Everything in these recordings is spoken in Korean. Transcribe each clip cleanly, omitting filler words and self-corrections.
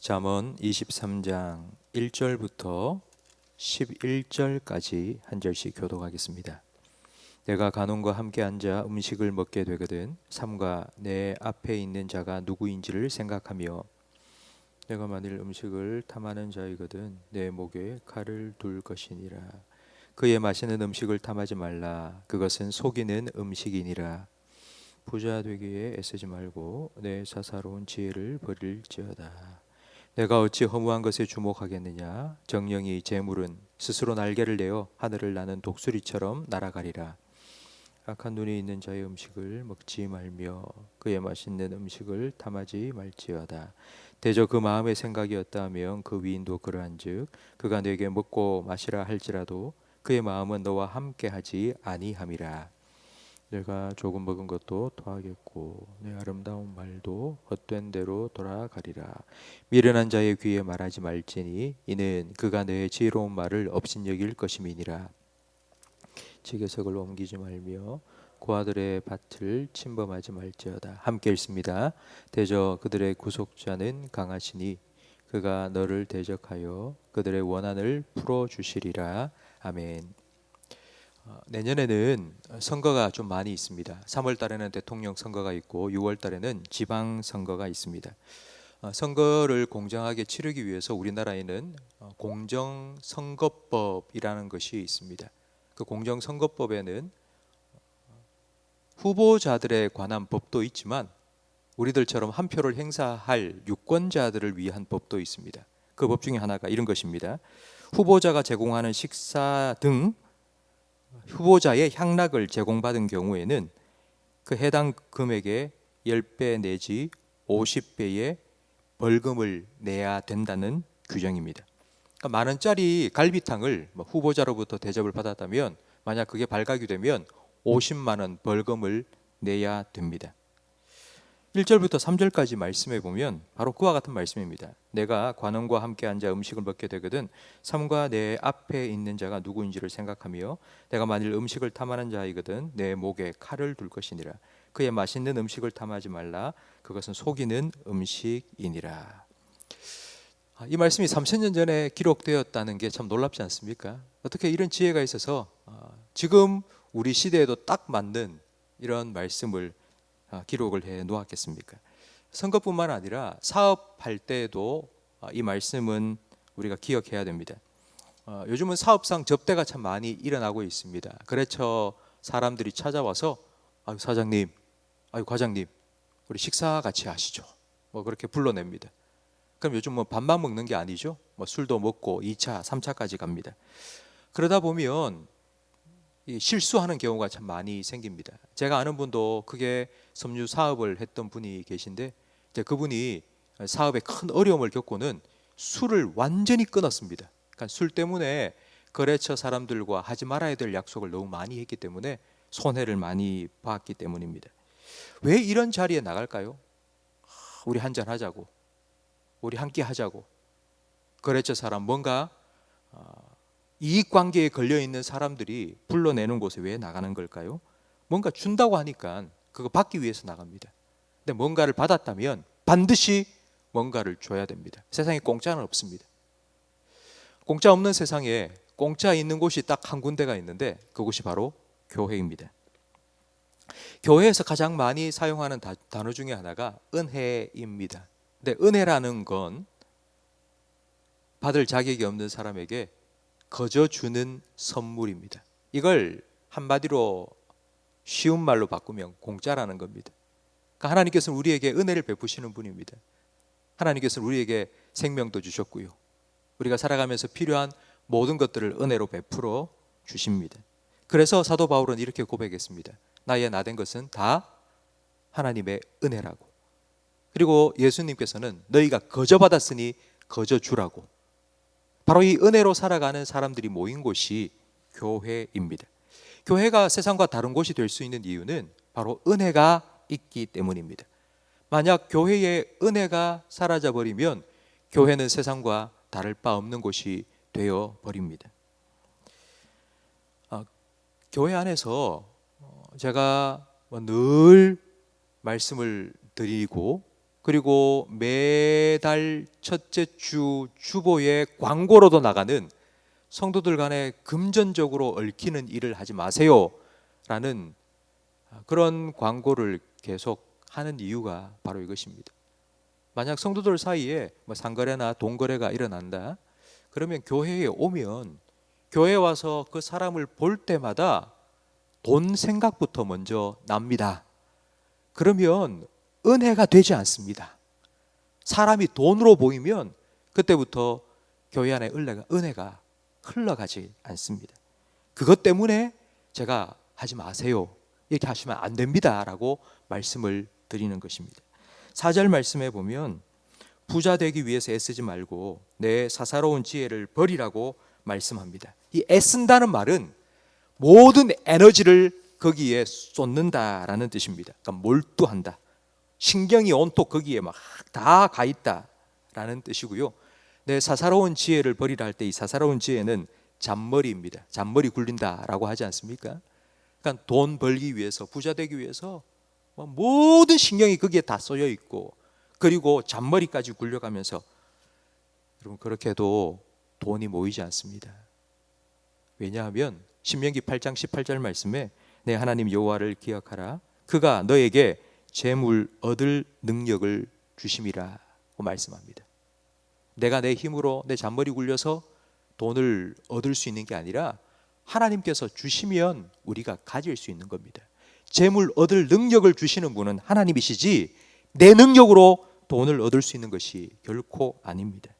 잠언 23장 1절부터 11절까지 한 절씩 교독하겠습니다. 내가 간원과 함께 앉아 음식을 먹게 되거든 삼가 내 앞에 있는 자가 누구인지를 생각하며 내가 만일 음식을 탐하는 자이거든 내 목에 칼을 둘 것이니라. 그의 맛있는 음식을 탐하지 말라. 그것은 속이는 음식이니라. 부자 되기에 애쓰지 말고 내 사사로운 지혜를 버릴지어다. 내가 어찌 허무한 것에 주목하겠느냐. 정령이 재물은 스스로 날개를 내어 하늘을 나는 독수리처럼 날아가리라. 악한 눈이 있는 자의 음식을 먹지 말며 그의 맛있는 음식을 탐하지 말지어다. 대저 그 마음의 생각이었다 하면 그 위인도 그러한즉 그가 네게 먹고 마시라 할지라도 그의 마음은 너와 함께하지 아니함이라. 내가 조금 먹은 것도 토하겠고 내 아름다운 말도 헛된 대로 돌아가리라. 미련한 자의 귀에 말하지 말지니 이는 그가 내 지혜로운 말을 업신여길 것임이니라. 지게석을 옮기지 말며 고아들의 밭을 침범하지 말지어다. 함께 읽습니다. 대저 그들의 구속자는 강하시니 그가 너를 대적하여 그들의 원한을 풀어주시리라. 아멘. 내년에는 선거가 좀 많이 있습니다. 3월 달에는 대통령 선거가 있고 6월 달에는 지방 선거가 있습니다. 선거를 공정하게 치르기 위해서 우리나라에는 공정선거법이라는 것이 있습니다. 그 공정선거법에는 후보자들에 관한 법도 있지만 우리들처럼 한 표를 행사할 유권자들을 위한 법도 있습니다. 그 법 중에 하나가 이런 것입니다. 후보자가 제공하는 식사 등 후보자의 향락을 제공받은 경우에는 그 해당 금액의 10배 내지 50배의 벌금을 내야 된다는 규정입니다. 그러니까 만 원짜리 갈비탕을 후보자로부터 대접을 받았다면 만약 그게 발각이 되면 50만 원 벌금을 내야 됩니다. 1절부터 3절까지 말씀해 보면 바로 그와 같은 말씀입니다. 내가 관원과 함께 앉아 음식을 먹게 되거든 삼가 내 앞에 있는 자가 누구인지를 생각하며 내가 만일 음식을 탐하는 자이거든 내 목에 칼을 둘 것이니라. 그의 맛있는 음식을 탐하지 말라. 그것은 속이는 음식이니라. 이 말씀이 3000년 전에 기록되었다는 게 참 놀랍지 않습니까? 어떻게 이런 지혜가 있어서 지금 우리 시대에도 딱 맞는 이런 말씀을 기록을 해 놓았겠습니까? 선거뿐만 아니라 사업할 때에도 이 말씀은 우리가 기억해야 됩니다. 요즘은 사업상 접대가 참 많이 일어나고 있습니다. 거래처 사람들이 찾아와서 아유 사장님, 아유 과장님, 우리 식사 같이 하시죠. 뭐 그렇게 불러냅니다. 그럼 요즘 뭐 밥만 먹는 게 아니죠. 뭐 술도 먹고 2차, 3차까지 갑니다. 그러다 보면 실수하는 경우가 참 많이 생깁니다. 제가 아는 분도 크게 섬유 사업을 했던 분이 계신데 이제 그분이 사업에 큰 어려움을 겪고는 술을 완전히 끊었습니다. 그러니까 술 때문에 거래처 사람들과 하지 말아야 될 약속을 너무 많이 했기 때문에 손해를 많이 봤기 때문입니다. 왜 이런 자리에 나갈까요? 우리 한잔 하자고, 우리 함께 하자고. 거래처 사람 뭔가 이익관계에 걸려있는 사람들이 불러내는 곳에 왜 나가는 걸까요? 뭔가 준다고 하니까 그거 받기 위해서 나갑니다. 근데 뭔가를 받았다면 반드시 뭔가를 줘야 됩니다. 세상에 공짜는 없습니다. 공짜 없는 세상에 공짜 있는 곳이 딱 한 군데가 있는데 그곳이 바로 교회입니다. 교회에서 가장 많이 사용하는 단어 중에 하나가 은혜입니다. 근데 은혜라는 건 받을 자격이 없는 사람에게 거저 주는 선물입니다. 이걸 한마디로 쉬운 말로 바꾸면 공짜라는 겁니다. 그러니까 하나님께서는 우리에게 은혜를 베푸시는 분입니다. 하나님께서는 우리에게 생명도 주셨고요. 우리가 살아가면서 필요한 모든 것들을 은혜로 베풀어 주십니다. 그래서 사도 바울은 이렇게 고백했습니다. 나의 나된 것은 다 하나님의 은혜라고. 그리고 예수님께서는 너희가 거저 받았으니 거저 주라고. 바로 이 은혜로 살아가는 사람들이 모인 곳이 교회입니다. 교회가 세상과 다른 곳이 될 수 있는 이유는 바로 은혜가 있기 때문입니다. 만약 교회의 은혜가 사라져 버리면 교회는 세상과 다를 바 없는 곳이 되어 버립니다. 교회 안에서 제가 늘 말씀을 드리고 그리고 매달 첫째 주 주보에 광고로도 나가는 성도들 간에 금전적으로 얽히는 일을 하지 마세요 라는 그런 광고를 계속 하는 이유가 바로 이것입니다. 만약 성도들 사이에 뭐 상거래나 돈거래가 일어난다, 그러면 교회에 오면 교회에 와서 그 사람을 볼 때마다 돈 생각부터 먼저 납니다. 그러면 은혜가 되지 않습니다. 사람이 돈으로 보이면 그때부터 교회 안에 은혜가 흘러가지 않습니다. 그것 때문에 제가 하지 마세요, 이렇게 하시면 안 됩니다 라고 말씀을 드리는 것입니다. 4절 말씀에 보면 부자 되기 위해서 애쓰지 말고 내 사사로운 지혜를 버리라고 말씀합니다. 이 애쓴다는 말은 모든 에너지를 거기에 쏟는다라는 뜻입니다. 그러니까 몰두한다, 신경이 온통 거기에 막 다 가 있다라는 뜻이고요. 내 사사로운 지혜를 버리라 할 때 이 사사로운 지혜는 잔머리입니다. 잔머리 굴린다라고 하지 않습니까? 그러니까 돈 벌기 위해서, 부자 되기 위해서 모든 신경이 거기에 다 쏘여 있고, 그리고 잔머리까지 굴려가면서, 여러분 그렇게 해도 돈이 모이지 않습니다. 왜냐하면 신명기 8장 18절 말씀에 내 하나님 여호와를 기억하라, 그가 너에게 재물 얻을 능력을 주심이라고 말씀합니다. 내가 내 힘으로 내 잔머리 굴려서 돈을 얻을 수 있는 게 아니라 하나님께서 주시면 우리가 가질 수 있는 겁니다. 재물 얻을 능력을 주시는 분은 하나님이시지 내 능력으로 돈을 얻을 수 있는 것이 결코 아닙니다.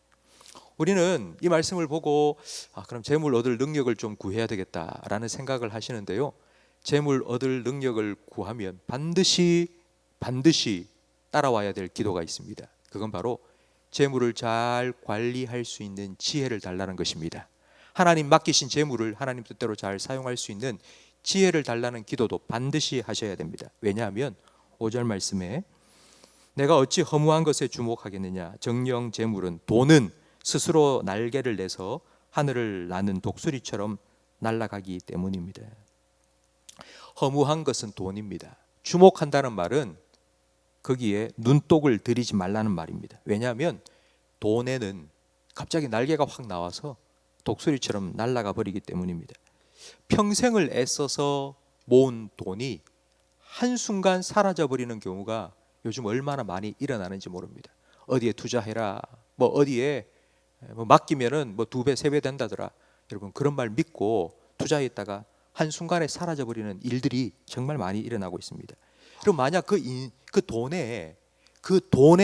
우리는 이 말씀을 보고 그럼 재물 얻을 능력을 좀 구해야 되겠다라는 생각을 하시는데요, 재물 얻을 능력을 구하면 반드시 따라와야 될 기도가 있습니다. 그건 바로 재물을 잘 관리할 수 있는 지혜를 달라는 것입니다. 하나님 맡기신 재물을 하나님 뜻대로 잘 사용할 수 있는 지혜를 달라는 기도도 반드시 하셔야 됩니다. 왜냐하면 5절 말씀에 내가 어찌 허무한 것에 주목하겠느냐, 정령 재물은, 돈은 스스로 날개를 내서 하늘을 나는 독수리처럼 날아가기 때문입니다. 허무한 것은 돈입니다. 주목한다는 말은 거기에 눈독을 들이지 말라는 말입니다. 왜냐하면 돈에는 갑자기 날개가 확 나와서 독수리처럼 날아가 버리기 때문입니다. 평생을 애써서 모은 돈이 한순간 사라져 버리는 경우가 요즘 얼마나 많이 일어나는지 모릅니다. 어디에 투자해라, 어디에 맡기면은 2배, 3배 된다더라. 여러분 그런 말 믿고 투자했다가 한순간에 사라져 버리는 일들이 정말 많이 일어나고 있습니다. 그럼 만약 그 돈에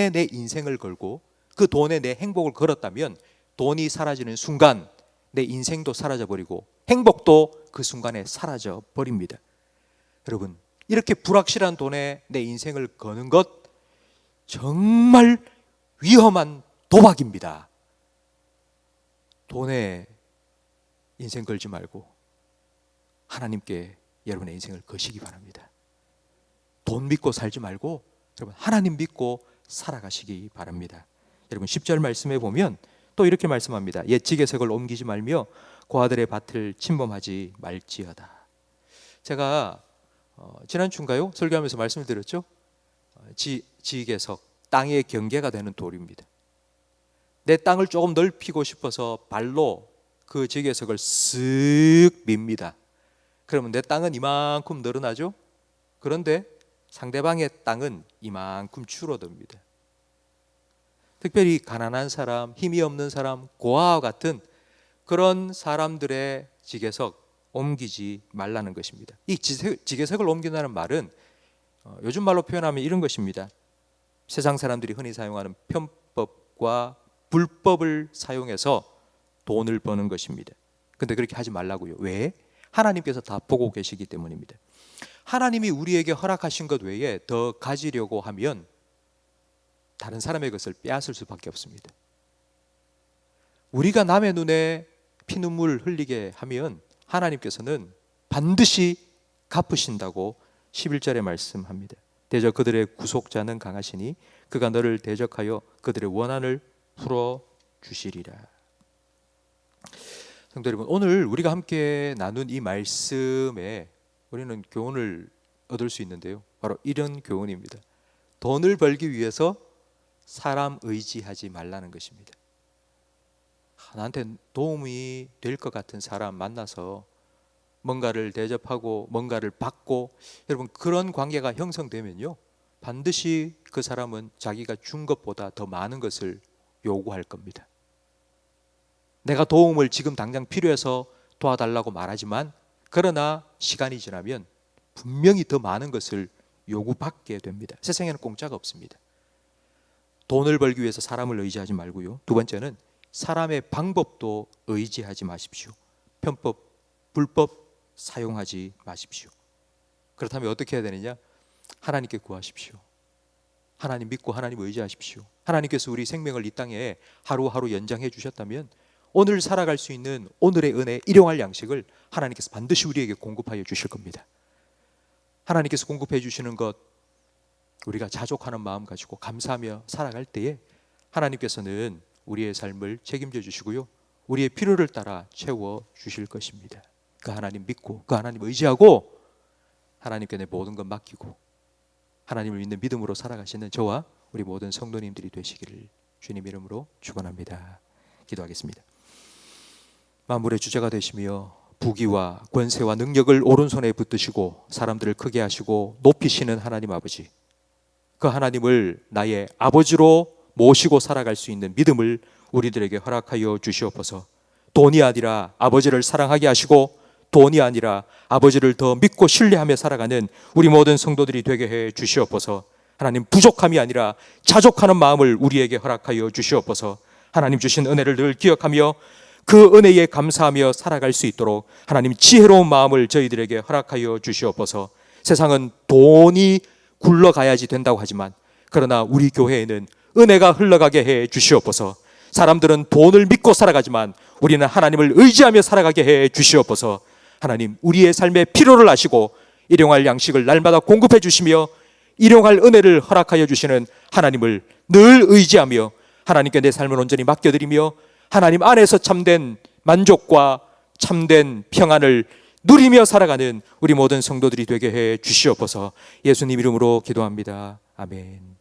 내 인생을 걸고 그 돈에 내 행복을 걸었다면 돈이 사라지는 순간 내 인생도 사라져 버리고 행복도 그 순간에 사라져 버립니다. 여러분 이렇게 불확실한 돈에 내 인생을 거는 것 정말 위험한 도박입니다. 돈에 인생 걸지 말고 하나님께 여러분의 인생을 거시기 바랍니다. 돈 믿고 살지 말고 여러분 하나님 믿고 살아가시기 바랍니다. 여러분 10절 말씀에 보면 또 이렇게 말씀합니다. 옛 지게석을 옮기지 말며 고아들의 밭을 침범하지 말지어다. 제가 지난 주인가요? 설교하면서 말씀을 드렸죠. 지게석, 땅의 경계가 되는 돌입니다. 내 땅을 조금 넓히고 싶어서 발로 그 지게석을 쓱 밉니다. 그러면 내 땅은 이만큼 늘어나죠. 그런데 상대방의 땅은 이만큼 줄어듭니다. 특별히 가난한 사람, 힘이 없는 사람, 고아와 같은 그런 사람들의 지게석 옮기지 말라는 것입니다. 이 지게석을 옮긴다는 말은 요즘 말로 표현하면 이런 것입니다. 세상 사람들이 흔히 사용하는 편법과 불법을 사용해서 돈을 버는 것입니다. 근데 그렇게 하지 말라고요. 왜? 하나님께서 다 보고 계시기 때문입니다. 하나님이 우리에게 허락하신 것 외에 더 가지려고 하면 다른 사람의 것을 빼앗을 수밖에 없습니다. 우리가 남의 눈에 피눈물 흘리게 하면 하나님께서는 반드시 갚으신다고 11절에 말씀합니다. 대저 그들의 구속자는 강하시니 그가 너를 대적하여 그들의 원한을 풀어주시리라. 성도 여러분, 오늘 우리가 함께 나눈 이 말씀에 우리는 교훈을 얻을 수 있는데요, 바로 이런 교훈입니다. 돈을 벌기 위해서 사람 의지하지 말라는 것입니다. 나한테 도움이 될 것 같은 사람 만나서 뭔가를 대접하고 뭔가를 받고, 여러분 그런 관계가 형성되면요, 반드시 그 사람은 자기가 준 것보다 더 많은 것을 요구할 겁니다. 내가 도움을 지금 당장 필요해서 도와달라고 말하지만, 그러나 시간이 지나면 분명히 더 많은 것을 요구받게 됩니다. 세상에는 공짜가 없습니다. 돈을 벌기 위해서 사람을 의지하지 말고요. 두 번째는 사람의 방법도 의지하지 마십시오. 편법, 불법 사용하지 마십시오. 그렇다면 어떻게 해야 되느냐? 하나님께 구하십시오. 하나님 믿고 하나님 의지하십시오. 하나님께서 우리 생명을 이 땅에 하루하루 연장해 주셨다면 오늘 살아갈 수 있는 오늘의 은혜, 일용할 양식을 하나님께서 반드시 우리에게 공급하여 주실 겁니다. 하나님께서 공급해 주시는 것, 우리가 자족하는 마음 가지고 감사하며 살아갈 때에 하나님께서는 우리의 삶을 책임져 주시고요, 우리의 필요를 따라 채워 주실 것입니다. 그 하나님 믿고 그 하나님 의지하고 하나님께 내 모든 것 맡기고 하나님을 믿는 믿음으로 살아가시는 저와 우리 모든 성도님들이 되시기를 주님 이름으로 축원합니다. 기도하겠습니다. 만물의 주제가 되시며 부귀와 권세와 능력을 오른손에 붙드시고 사람들을 크게 하시고 높이시는 하나님 아버지, 그 하나님을 나의 아버지로 모시고 살아갈 수 있는 믿음을 우리들에게 허락하여 주시옵소서. 돈이 아니라 아버지를 사랑하게 하시고 돈이 아니라 아버지를 더 믿고 신뢰하며 살아가는 우리 모든 성도들이 되게 해 주시옵소서. 하나님, 부족함이 아니라 자족하는 마음을 우리에게 허락하여 주시옵소서. 하나님 주신 은혜를 늘 기억하며 그 은혜에 감사하며 살아갈 수 있도록 하나님 지혜로운 마음을 저희들에게 허락하여 주시옵소서. 세상은 돈이 굴러가야지 된다고 하지만 그러나 우리 교회에는 은혜가 흘러가게 해 주시옵소서. 사람들은 돈을 믿고 살아가지만 우리는 하나님을 의지하며 살아가게 해 주시옵소서. 하나님, 우리의 삶의 필요를 아시고 일용할 양식을 날마다 공급해 주시며 일용할 은혜를 허락하여 주시는 하나님을 늘 의지하며 하나님께 내 삶을 온전히 맡겨드리며 하나님 안에서 참된 만족과 참된 평안을 누리며 살아가는 우리 모든 성도들이 되게 해 주시옵소서. 예수님 이름으로 기도합니다. 아멘.